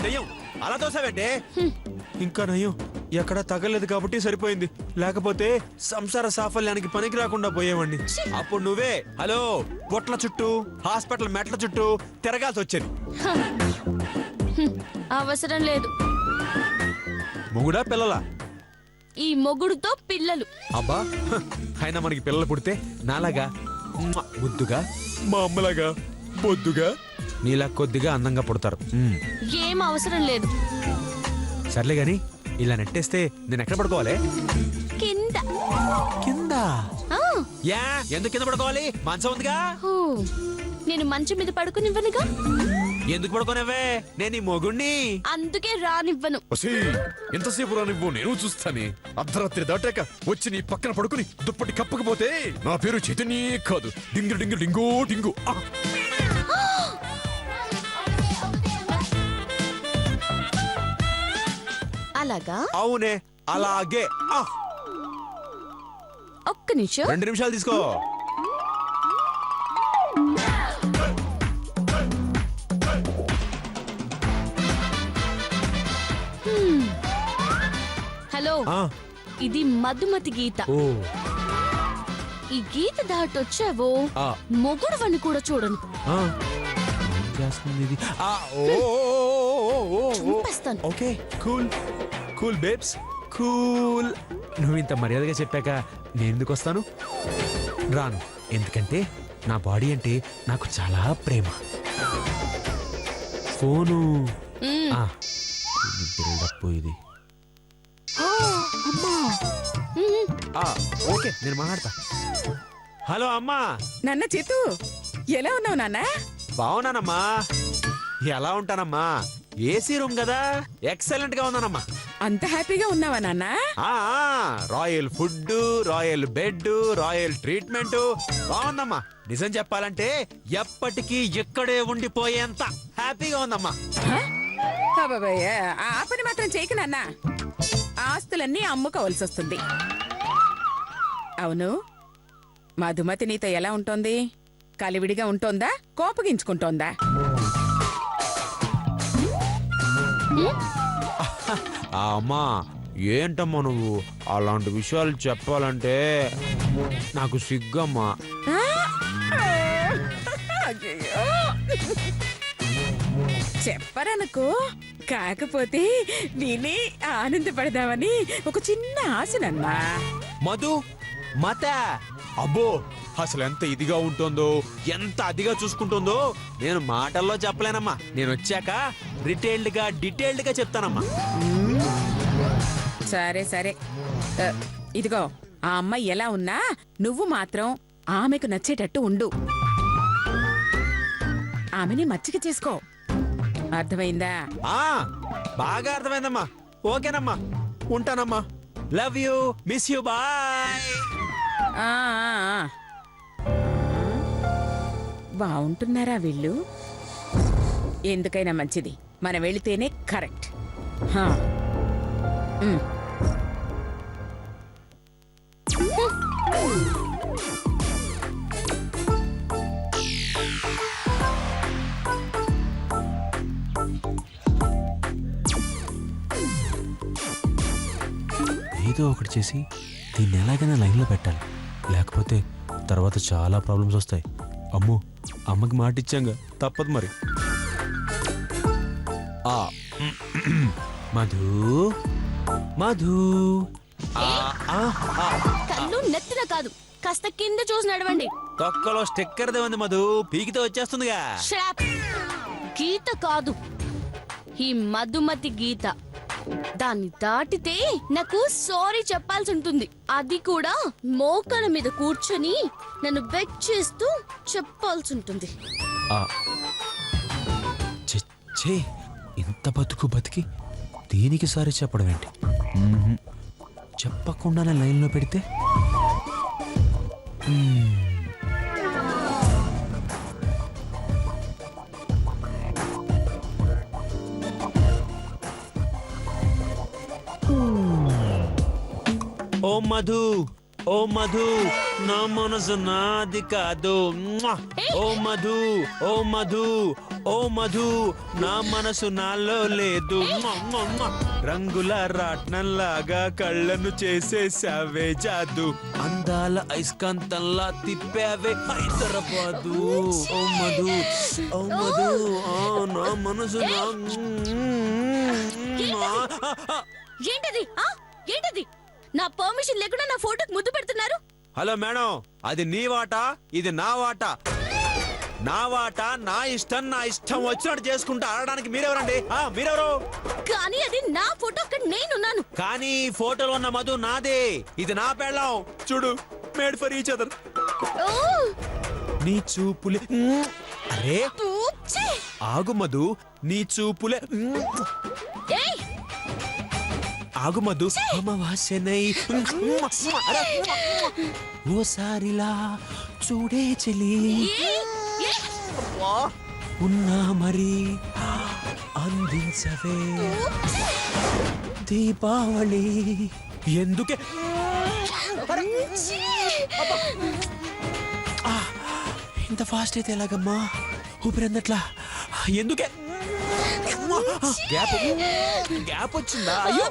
దయ్యం అలా తోసావంటే ఇంకా నయ్యం ఎక్కడా తగలేదు కాబట్టి సరిపోయింది, లేకపోతే సంసార సాఫల్యానికి పనికి రాకుండా పోయేవాడిని. అప్పుడు నువ్వే హలో పొట్ల చుట్టూ హాస్పిటల్ మెట్ల చుట్టూ తిరగాల్సి వచ్చేది. అవసరం లేదు. మొగుడా పిల్లలా? ఈ మొగుడుతో పిల్లలు. అబ్బా అయినా మనకి పిల్లలు పుడితే నాలాగా ముద్దుగా, మా అమ్మలాగా బొద్దుగా, నీలా కొద్దిగా అందంగా పుడతారు. ఏం అవసరం లేదు. సర్లే గాని ఇలా నెట్టేస్తే నేను ఎక్కడ పడుకోవాలి? కింద. కింద? యా ఎందుకు కింద పడుకోవాలి? మంచం ఉందిగా. నేను మంచం మీద పడుకునివ్వనుగా. ఎందుకు పడుకోనివ్వే? నేను ఈ మొగుణ్ణి. అందుకే రానివ్వను. ఎంతసేపు రానివ్వు, నేను చూస్తానే. అర్ధరాత్రి దాటాక వచ్చి నీ పక్కన పడుకుని దుప్పటి కప్పకపోతే నా పేరు చైతన్యే కాదు, డింగు డింగు డింగో డింగు. అలాగా? అవునే అలాగే. ఒక్క నిమిషం. 2 నిమిషాలు తీసుకో. హలో, ఇది మధుమతి గీత. ఈ గీత దాటొచ్చావో మొగుడు వని కూడా చూడను. చంపేస్తాను. Okay cool cool babes cool. నువ్వు ఇంత మర్యాదగా చెప్పాక నేను ఎందుకు వస్తాను? రాను. ఎందుకంటే నా బాడీ అంటే నాకు చాలా ప్రేమ. ఫోను బిల్డప్ ఇది. ఓకే నేను మాట్లాడతా. హలో అమ్మా. నాన్న చిత్తు, ఎలా ఉన్నావు నాన్న? బావున్నానమ్మా. ఎలా ఉంటానమ్మా, ఏసీ రూమ్ కదా, ఎక్సలెంట్ గా ఉన్నానమ్మా. అంత హ్యాపీగా ఉన్నావా నాన్న? Royal food, royal bed, royal treatment బాగుందమ్మా. నిజం చెప్పాలంటే ఎప్పటికీ ఇక్కడే ఉండిపోయేంత హ్యాపీగా ఉందమ్మా. ఆ పని మాత్రం చేయకు నాన్న, ఆస్తులన్నీ అమ్ముకోవాల్సి వస్తుంది. అవును, మధుమతి నీతో ఎలా ఉంటోంది? కలివిడిగా ఉంటోందా, కోపగించుకుంటోందా? అమ్మా ఏంటమ్మా నువ్వు అలాంటి విషయాలు చెప్పాలంటే నాకు సిగ్గమ్మా. చెప్పరనుకో, కాకపోతే విని ఆనందపడదామని ఒక చిన్న ఆశనమ్మా. మధు మత అబ్బో అసలు ఎంత ఇదిగా ఉంటుందో, ఎంత అదిగా చూసుకుంటుందో నేను మాటల్లో చెప్పలేనమ్మా. నేను వచ్చాక డీటెయిల్డ్ గా చెప్తానమ్మా. సరే సరే, ఇదిగో ఆ అమ్మాయి ఎలా ఉన్నా నువ్వు మాత్రం ఆమెకు నచ్చేటట్టు ఉండు. ఆమెని మచ్చిక చేసుకో, అర్థమైందా? బాగా అర్థమైందమ్మా. ఓకేనమ్మా, ఉంటానమ్మా. Love you, miss you, bye. బాగుంటున్నారా వీళ్ళు? ఎందుకైనా మంచిది మనం వెళితేనే కరెక్ట్. ఏదో ఒకటి చేసి దీన్ని ఎలాగైనా లైన్లో పెట్టాలి, లేకపోతే తర్వాత చాలా ప్రాబ్లమ్స్ వస్తాయి. అమ్మో అమ్మకి మాట ఇచ్చాంగా, తప్పదు మరి. మధు మధు కళ్ళు నెత్తిన కాదు, కాస్త కింద చూసి నడవండి. తొక్కలో స్టిక్కర్ దే ఉంది మధు, పీకితే వచ్చేస్తుందిగా. గీత కాదు, ఈ మధుమతి గీత. దాన్ని దాటితే నాకు సారీ చెప్పాల్సి ఉంటుంది. అది కూడా మోకాల మీద కూర్చొని నన్ను బెగ్ చేస్తూ చెప్పాల్సి ఉంటుంది. ఇంత బతికి దీనికి సారీ చెప్పడం ఏంటి? చెప్పకుండానే లైన్లో పెడితే ఓ మధు, ఓ మధు, నా మనసు నాది కాదు. ఓ మధు, ఓ మధు, ఓ మధు నా మనసు నాలో లేదు రంగుల రాట్నంలాగా కళ్ళను చేసేసావే జాదు అందాల ఐస్కాంతంలా తిప్పావే హైదరాబాదు ఓ మధు నా మనసు ఏంటది ఏంటది నా పర్మిషన్ లేకుండా నా ఫోటోకి ముద్దు పెడుతున్నారు. హలో మేడం, అది నీ వాట, ఇది నా వాట. నా వాట నా ఇష్టం వచ్చినట్టు చేసుకుంటా ఆడడానికి మీరెవరండి? మీరెవరు? కానీ అది నా ఫోటో, అక్కడ నేనున్నాను. కానీ ఫోటోలో ఉన్న మధు నాదే, ఇది నా పెళ్ళం. చూడు, మేడ్ ఫర్ ఈచ్ అదర్. నీ చూపులే అరే ఆగు మధు, నీ చూపులే ఆగు మధు అమావాస్యనై ఓసారిలా చూడే చెలి ఉన్నా మరి అందించవే దీపావళి. ఎందుకే ఇంత ఫాస్ట్ అయితే ఎలాగమ్మా? ఊపిరందట్లా ఎందుకే? గ్యాప్ వచ్చిందా? అయ్యో,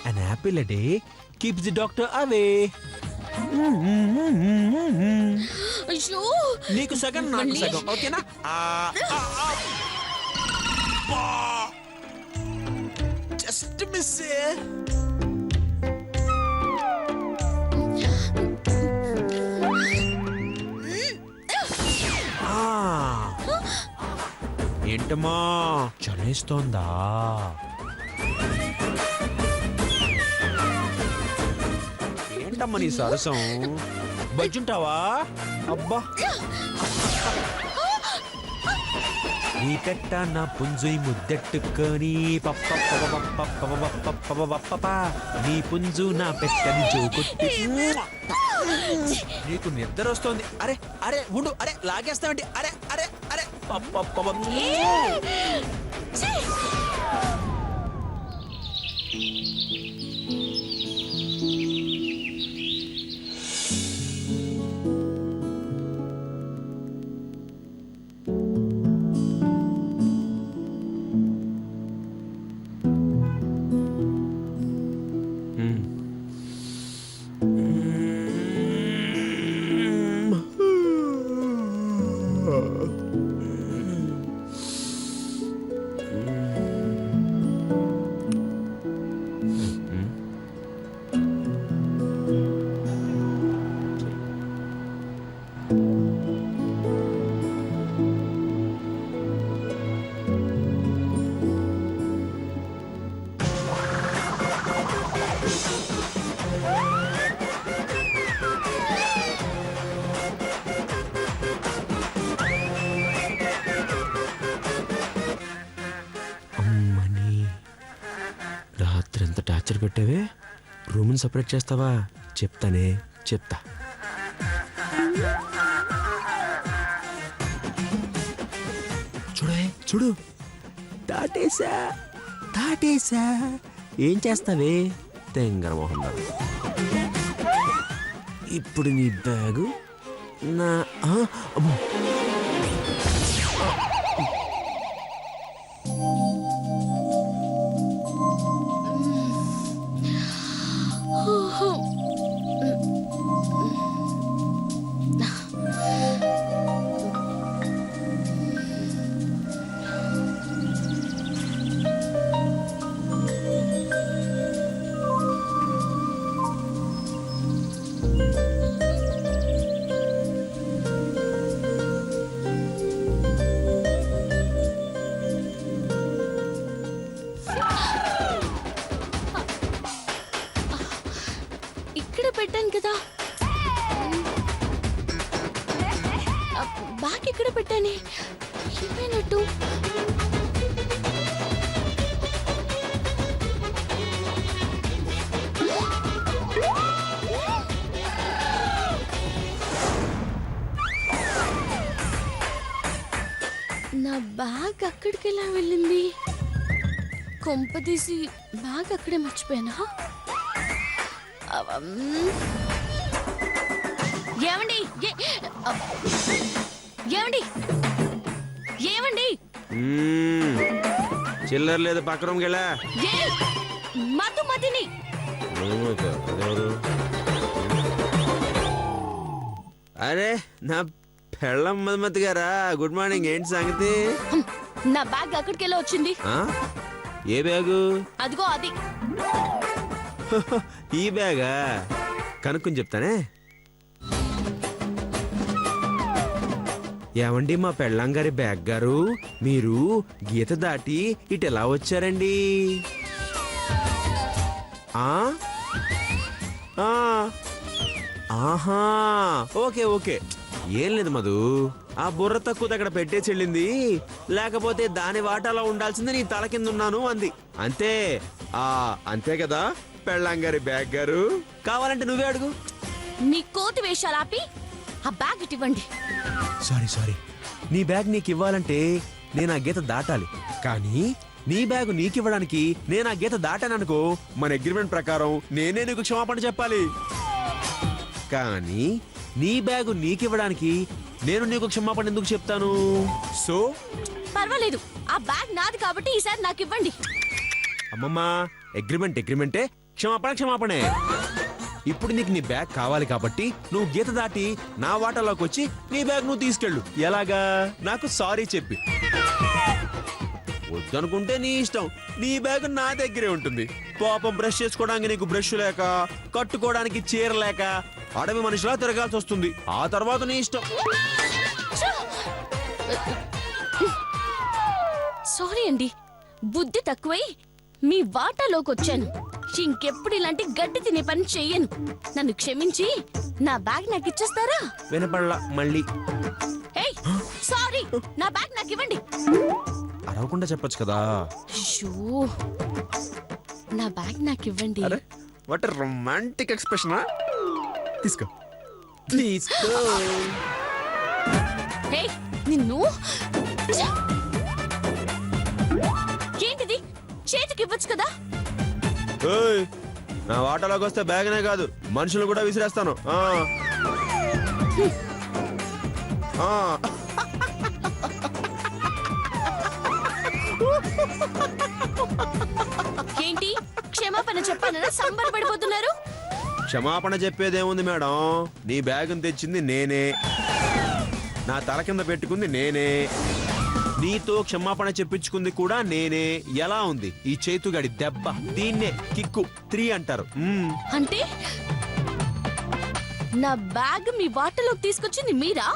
an apple a day keeps the doctor away. అయ్యో, నీకు సగం నాకు సగం, ఓకేనా? Just miss. ఏంటమ్మా చలేస్తోందా? ఏంటమ్మా నీ సరసం? బజ్జుంటావా? అబ్బా, నీ పెట్ట నా పుంజుయి ముద్దెట్టుకొని నీ పుంజు నా పెట్టని జోకొట్టి. నీకు నిద్ర వస్తోంది. అరే అరే ఉండు, అరే లాగేస్తావంటి. అరే అరే అరే టార్చర్ పెట్టావే. రూమ్ని సపరేట్ చేస్తావా? చెప్తానే, చెప్తా. చూడే చూడు, దాటేసా. ఏం చేస్తావే తెంగర మొహం? ఇప్పుడు నీ బ్యాగు నా పెట్టాను కదా. బ్యాగ్ ఎక్కడ పెట్టానే? ఏమైనట్టు? నా బ్యాగ్ అక్కడికి ఎలా వెళ్ళింది? కొంపదీసి బ్యాగ్ అక్కడే మర్చిపోయానా? ఏమండి ఏమండి చిల్లర లేదు పక్క రూమ్కి వెళ్ళా ఏ మధుమతిని అరే నా పెళ్ళం మధుమతి గారా గుడ్ మార్నింగ్ ఏంటి సంగతి నా బ్యాగ్ అక్కడికి వెళ్ళి వచ్చింది ఆ? ఏ బ్యాగు అదిగో అది ఈ బ్యాగా కనుక్కొని చెప్తానే ఏమండి మా పెళ్ళాం గారి బ్యాగ్ గారు మీరు గీత దాటి ఇటు ఎలా వచ్చారండి ఆ ఆ. ఆహా ఓకే ఓకే ఏం లేదు మధు ఆ బుర్ర తక్కువ అక్కడ పెట్టేసి వెళ్ళింది లేకపోతే దాని వాటాలో ఉండాల్సింది నీ తల కింద ఉన్నాను అంది అంతే అంతే కదా పెళ్ళాం గారి బ్యాగ్ గారు కావాలంటే నువ్వే అడుగు మీ కోతి వేషాలు ఆపి ఆ బ్యాగ్ ఇటు ఇవ్వండి సారీ నీ బ్యాగ్ నీకు ఇవ్వాలంటే నేను ఆ గీత దాటాలి కానీ నీ బ్యాగ్ నీకు ఇవ్వడానికి నేను ఆ గీత దాటాననుకో మన అగ్రిమెంట్ ప్రకారం నేనే నీకు క్షమాపణ చెప్పాలి కానీ నీ బ్యాగ్ నీకు ఇవ్వడానికి నేను నీకు క్షమాపణ ఎందుకు చెప్తాను సో పర్వాలేదు ఆ బ్యాగ్ నాది కాబట్టి ఈసారి నాకు ఇవ్వండి అమ్మమ్మా అగ్రిమెంటే క్షమాపణే ఇప్పుడు నీకు నీ బ్యాగ్ కావాలి కాబట్టి నువ్వు గీత దాటి నా వాటాలోకి వచ్చి నీ బ్యాగ్ నువ్వు తీసుకెళ్ళు ఎలాగా నాకు సారీ చెప్పి వద్దనుకుంటే నీ ఇష్టం నీ బ్యాగ్ నా దగ్గరే ఉంటుంది పాపం బ్రష్ చేసుకోవడానికి నీకు బ్రష్ లేక కట్టుకోవడానికి చీర లేక అడవి మనిషిలా తిరగాల్సి వస్తుంది ఆ తర్వాత నీ ఇష్టం సారీ అండి బుద్ధి తక్కువై మీ వాటాలోకి వచ్చాను ఇంకెప్పుడు ఇలాంటి గడ్డి తినే పని చెయ్యను నన్ను క్షమించి నా బ్యాగ్ నాకు ఇచ్చేస్తారా వినపడలా మళ్ళీ ఏయ్ సారీ నా బ్యాగ్ నాకు ఇవ్వండి అరవకుండా చెప్పొచ్చు కదా అయ్యో నా బ్యాగ్ నాకు ఇవ్వండి అరే వాట్ రొమాంటిక్ ఎక్స్ప్రెషన్ తీసుకో తీసుకో ఏయ్ నిన్ను ఏంటిది చేతికి ఇవ్వచ్చు కదా ఏయ్, నా వాటాలోకి వస్తే బ్యాగ్నే కాదు మనుషులు కూడా విసిరేస్తాను ఆ. ఏంటి క్షమాపణ చెప్పానన్నా సంబరపడిపోతున్నారు క్షమాపణ చెప్పేదేముంది మేడం నీ బ్యాగును తెచ్చింది నేనే నా తల కింద పెట్టుకుంది నేనే నీతో క్షమాపణ చెప్పించుకుంది కూడా నేనే ఎలా ఉంది ఈ చేతుగాడి దెబ్బ దీన్నే కిక్కు 3 అంటారు అంటే నా బ్యాగ్ మీ వాటలోకి తీసుకొచ్చింది మీరా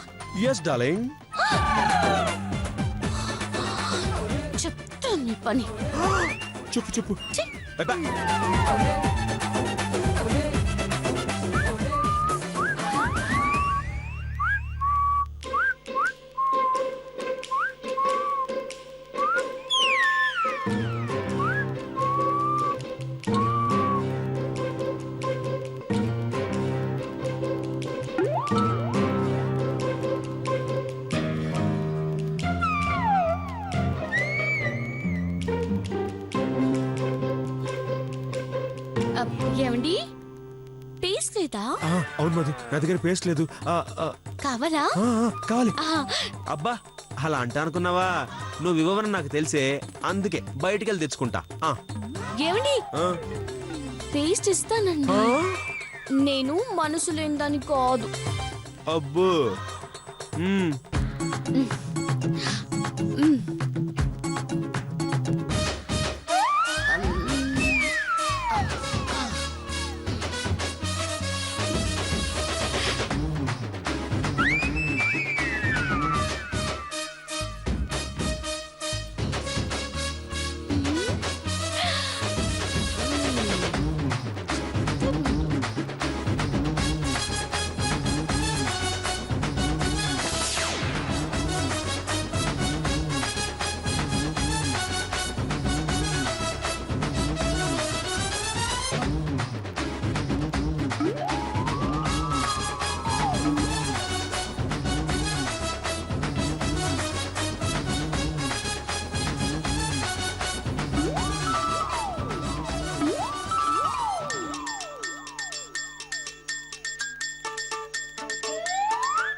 ఎస్ డార్లింగ్ చెప్తాను మీ పని చెప్పు ఛీ! అబ్బా. ఏమండి పేస్ట్ లేదా అవును మధు నా దగ్గర పేస్ట్ లేదు కావాలా కావాలి ఆ, అబ్బా అలా అంటా అనుకున్నావా నువ్వు ఇవ్వవని నాకు తెలిసే అందుకే బయటికి వెళ్ళి తెచ్చుకుంటా ఏమండి ఆ. పేస్ట్ ఇస్తానండి నేను మనసు లేని కాదు అబ్బో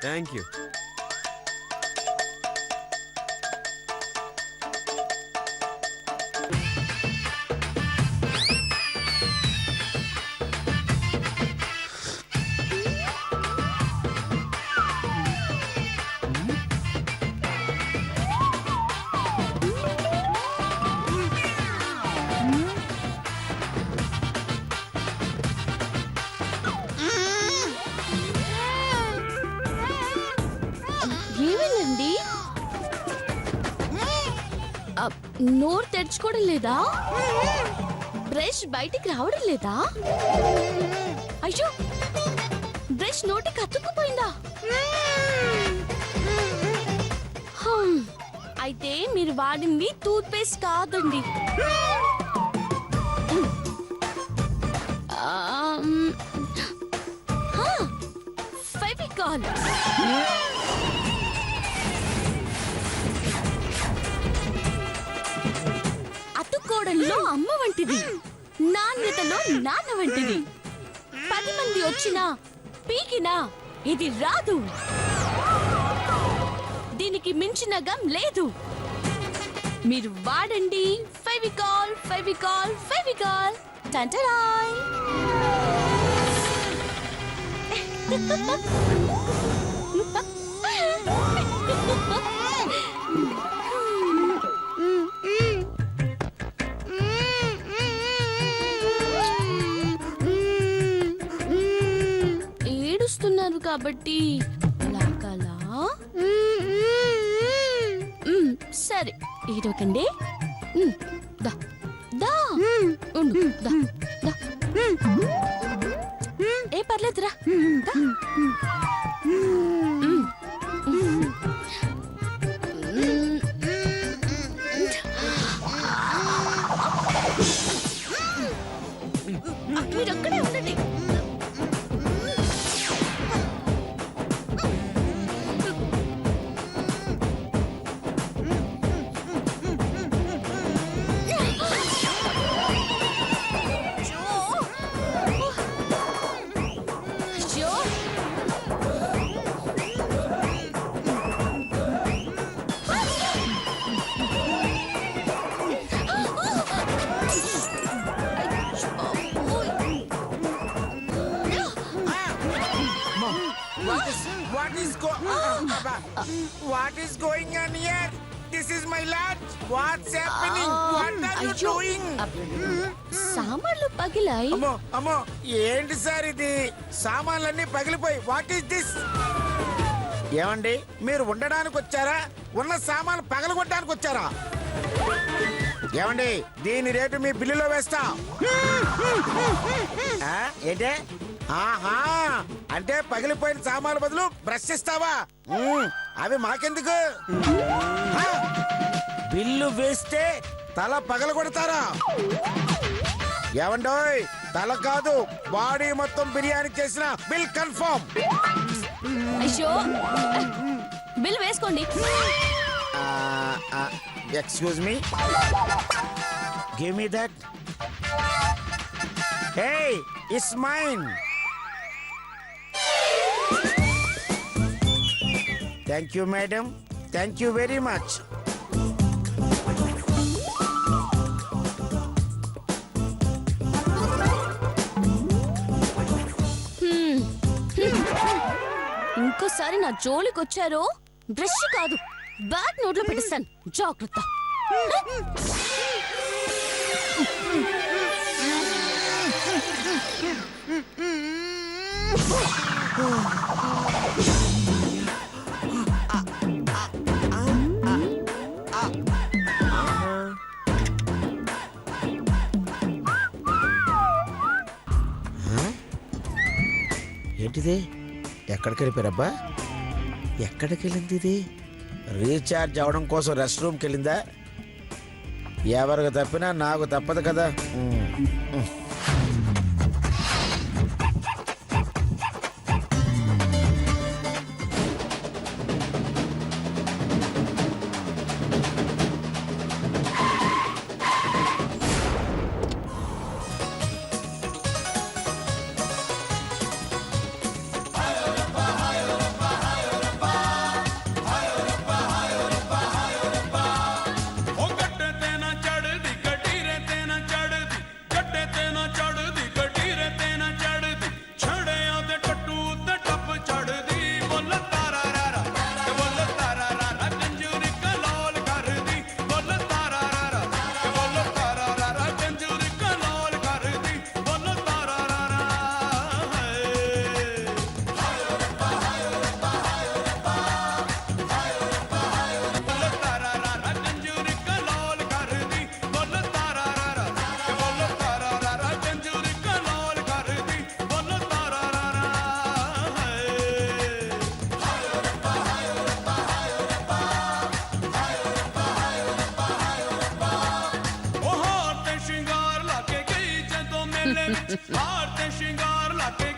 థ్యాంక్ యూ నోరు తెరుచుకోవడం లేదా? బ్రష్ బయటికి రావడం లేదా? అయ్యో, బ్రష్ నోటికి అతుక్కుపోయిందా? అయితే మీరు వాడింది టూత్ పేస్ట్ కాదండి. ఫెవికాల్. అతుక్కోవడంలో అమ్మ వంటిది, నాణ్యతలో నాన్న వంటిది. 10 మంది వచ్చినా పీకినా ఇది రాదు. దీనికి మించిన గమ్ లేదు. మీరు వాడండి ఫెవికాల్, ఫెవికాల్, ఫెవికాల్. టంటరాయ్. ఏడుస్తున్నారు కాబట్టి లాగాలా? సరే, ఏడవకండి. దా దా ఉండు, దా దా. ఏ పర్లేదురా. మీరు అక్కడే ఉండండి. What is going on here? This is my lunch. What's happening? What are you అయ్యో, doing? సామాన్లు పగిలాయి. అమ్మో అమ్మో, ఏంటి సార్ ఇది? సామాన్లన్నీ పగిలిపోయి. What is this? ఏమండి, మీరు ఉండడానికి వచ్చారా, ఉన్న సామాన్లు పగలగొట్టడానికి వచ్చారా? ఏమండి, దీని రేటు మీ బిల్లులో వేస్తా. ఏంటే? ఆహా, అంటే పగిలిపోయిన సామాన్ల బదులు బ్రష్ ఇస్తావా? అవి మాకెందుకు? బిల్లు వేస్తే తల పగల కొడతారా? ఏమండోయ్, తల కాదు, బాడీ మొత్తం బిర్యానీ చేసిన బిల్ కన్ఫర్మ్. అయ్యో, బిల్ వేసుకోండి. Excuse me, give me that. Hey, it's mine. Thank you madam, thank you very much. ఇంకోసారి నా జోలికి వచ్చారో బ్రష్ కాదు, బ్యాగ్ నోట్లో పెట్టిస్తాను. జాగ్రత్త. ఏంటిది? ఎక్కడికి వెళ్ళిపోయారబ్బా? ఎక్కడికి వెళ్ళింది ఇది? రీఛార్జ్ అవడం కోసం రెస్ట్ రూమ్కి వెళ్ళిందా? ఎవరికి తప్పినా నాకు తప్పదు కదా. तेना ਮੇਲੇ ਵਿੱਚ ਹਾਰ ਤੇ ਸ਼ਿੰਗਾਰ ਲਾ ਕੇ